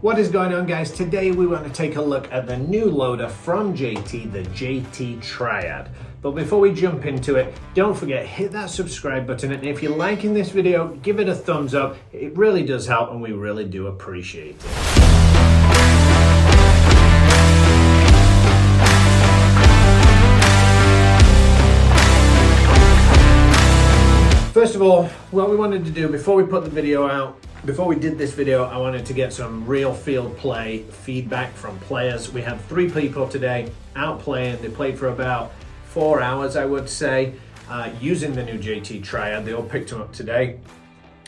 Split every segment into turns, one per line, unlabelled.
What is going on, guys? Today we want to take a look at the new loader from JT, the JT Triad. But before we jump into it, don't forget, hit that subscribe button, and if you're liking this video, give it a thumbs up. It really does help and we really do appreciate it. First of all, what we wanted to do before we put the video out, before we did this video, I wanted to get some real field play feedback from players. We had 3 people today out playing. They played for about 4 hours, I would say, using the new JT Triad. They all picked them up today,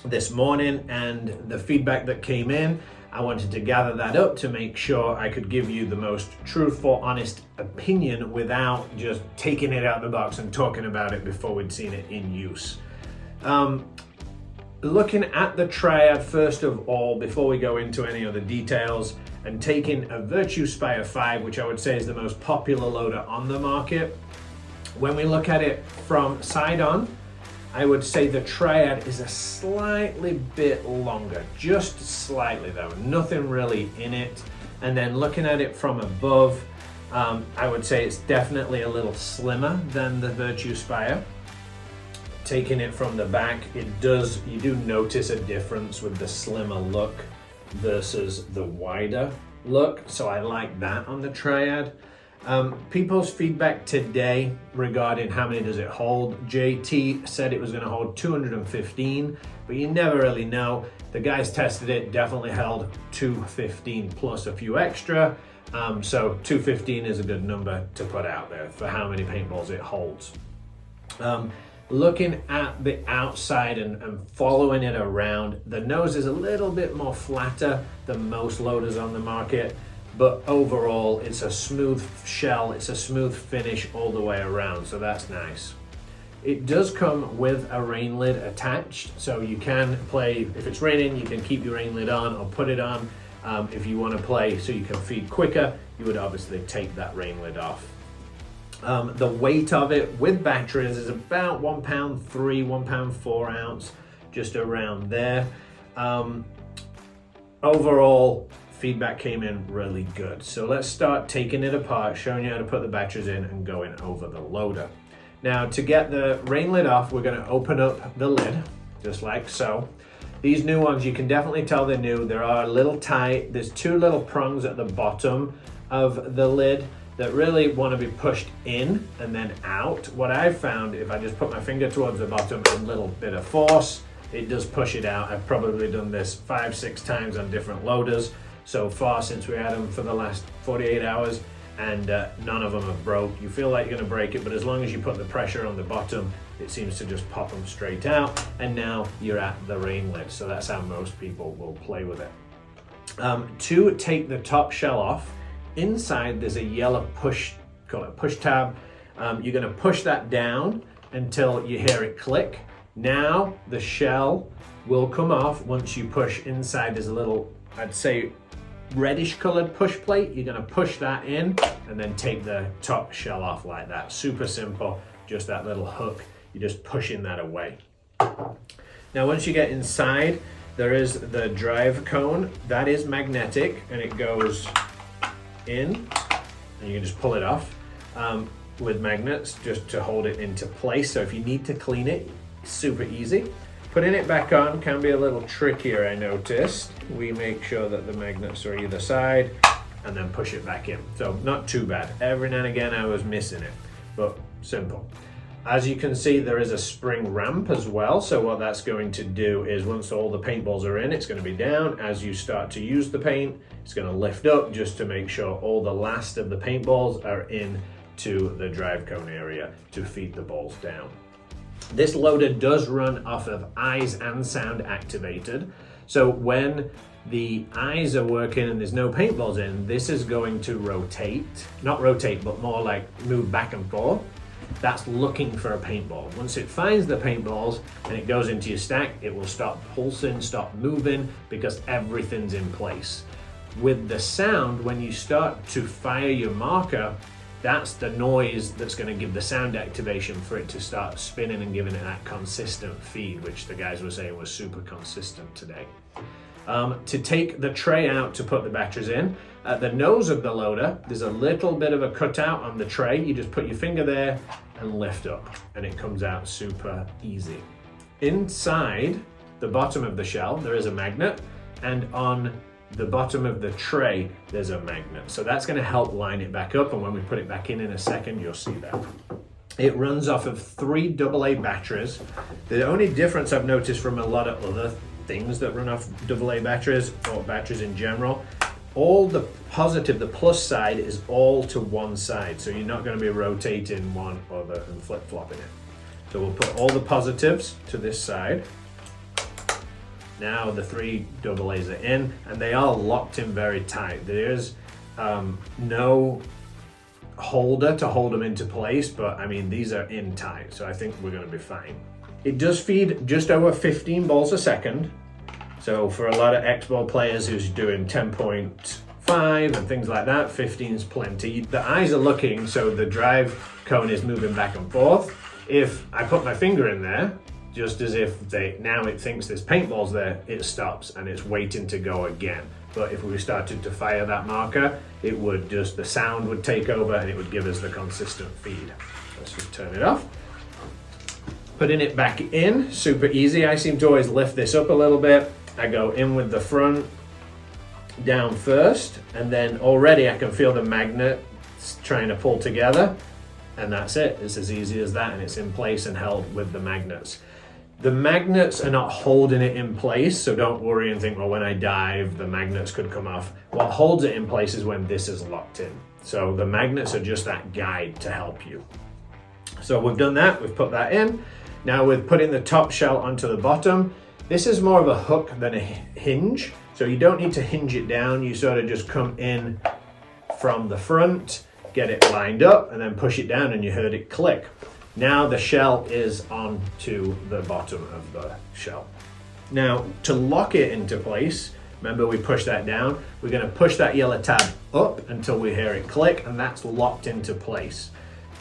this morning, and the feedback that came in, I wanted to gather that up to make sure I could give you the most truthful, honest opinion without just taking it out of the box and talking about it before we'd seen it in use. Looking at the Triad first of all, before we go into any other details, and taking a Virtue Spire 5, which I would say is the most popular loader on the market. When we look at it from side on, I would say the Triad is a slightly bit longer, just slightly though, nothing really in it. And then looking at it from above, I would say it's definitely a little slimmer than the Virtue Spire. Taking it from the back, you do notice a difference with the slimmer look versus the wider look, so I like that on the Triad. People's feedback today regarding how many does it hold, JT said it was going to hold 215, but you never really know. The guys tested it, definitely held 215 plus a few extra, so 215 is a good number to put out there for how many paintballs it holds. Looking at the outside and following it around, the nose is a little bit more flatter than most loaders on the market, but overall it's a smooth shell, it's a smooth finish all the way around, so that's nice. It does come with a rain lid attached, so you can play, if it's raining, you can keep your rain lid on or put it on. If you want to play so you can feed quicker, you would obviously take that rain lid off. The weight of it with batteries is about 1 pound 3, 1 pound 4 ounce, just around there. Overall, feedback came in really good. So let's start taking it apart, showing you how to put the batteries in and going over the loader. Now, to get the rain lid off, we're going to open up the lid, just like so. These new ones, you can definitely tell they're new. There are a little tight. There's 2 little prongs at the bottom of the lid that really want to be pushed in and then out. What I've found, if I just put my finger towards the bottom and a little bit of force, it does push it out. I've probably done this 5-6 times on different loaders so far since we had them for the last 48 hours, and none of them have broke. You feel like you're going to break it, but as long as you put the pressure on the bottom, it seems to just pop them straight out, and now you're at the rain lid. So that's how most people will play with it. To take the top shell off, inside there's a yellow push, call it push tab. You're going to push that down until you hear it click. Now the shell will come off once you push inside. There's a little, I'd say, reddish colored push plate. You're going to push that in and then take the top shell off like that. Super simple, just that little hook. You're just pushing that away. Now once you get inside, there is the drive cone. That is magnetic and it goes in, and you can just pull it off with magnets just to hold it into place. So if you need to clean it, super easy. Putting it back on can be a little trickier, I noticed. We make sure that the magnets are either side and then push it back in. So not too bad. Every now and again I was missing it, but simple. As you can see, there is a spring ramp as well. So what that's going to do is once all the paintballs are in, it's going to be down. As you start to use the paint, it's going to lift up just to make sure all the last of the paintballs are in to the drive cone area to feed the balls down. This loader does run off of eyes and sound activated. So when the eyes are working and there's no paintballs in, this is going to rotate, not rotate, but more like move back and forth. That's looking for a paintball. Once it finds the paintballs and it goes into your stack, it will stop pulsing, stop moving, because everything's in place. With the sound, when you start to fire your marker, that's the noise that's going to give the sound activation for it to start spinning and giving it that consistent feed, which the guys were saying was super consistent today. To take the tray out to put the batteries in, at the nose of the loader, there's a little bit of a cutout on the tray. You just put your finger there and lift up, and it comes out super easy. Inside the bottom of the shell, there is a magnet, and on the bottom of the tray, there's a magnet. So that's gonna help line it back up, and when we put it back in a second, you'll see that. It runs off of 3 AA batteries. The only difference I've noticed from a lot of other things that run off AA batteries, or batteries in general, all the positive, the plus side, is all to one side. So you're not going to be rotating one other and flip-flopping it. So we'll put all the positives to this side. Now the 3 AA's are in, and they are locked in very tight. There's no holder to hold them into place, but I mean, these are in tight, so I think we're going to be fine. It does feed just over 15 balls a second. So for a lot of X-Ball players who's doing 10.5 and things like that, 15 is plenty. The eyes are looking, so the drive cone is moving back and forth. If I put my finger in there, just as if now it thinks there's paintballs there, it stops and it's waiting to go again. But if we started to fire that marker, it would just, the sound would take over and it would give us the consistent feed. Let's just turn it off. Putting it back in, super easy. I seem to always lift this up a little bit. I go in with the front down first, and then already I can feel the magnet trying to pull together, and that's it. It's as easy as that, and it's in place and held with the magnets. The magnets are not holding it in place, so don't worry and think, well, when I dive, the magnets could come off. What holds it in place is when this is locked in. So the magnets are just that guide to help you. So we've done that, we've put that in. Now with putting the top shell onto the bottom, this is more of a hook than a hinge. So you don't need to hinge it down. You sort of just come in from the front, get it lined up, and then push it down, and you heard it click. Now the shell is onto the bottom of the shell. Now to lock it into place, remember we pushed that down, we're going to push that yellow tab up until we hear it click, and that's locked into place.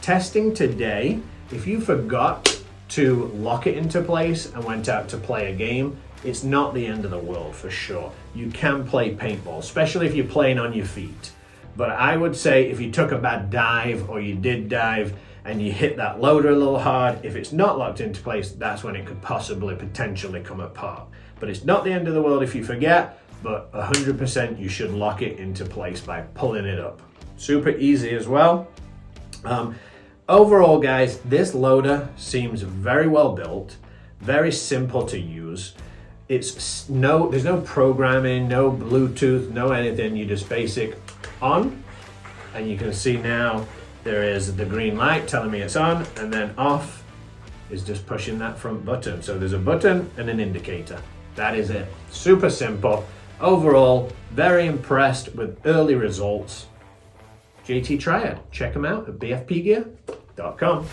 Testing today, if you forgot to lock it into place and went out to play a game, it's not the end of the world for sure. You can play paintball, especially if you're playing on your feet. But I would say if you took a bad dive, or you did dive and you hit that loader a little hard, if it's not locked into place, that's when it could potentially come apart. But it's not the end of the world if you forget, but 100% you should lock it into place by pulling it up. Super easy as well. Overall, guys, this loader seems very well built, very simple to use. There's no programming, no Bluetooth, no anything. You just basic on, and you can see now there is the green light telling me it's on, and then off is just pushing that front button. So there's a button and an indicator. That is it. Super simple. Overall, very impressed with early results. JT Triad, check them out at BFPGear.com.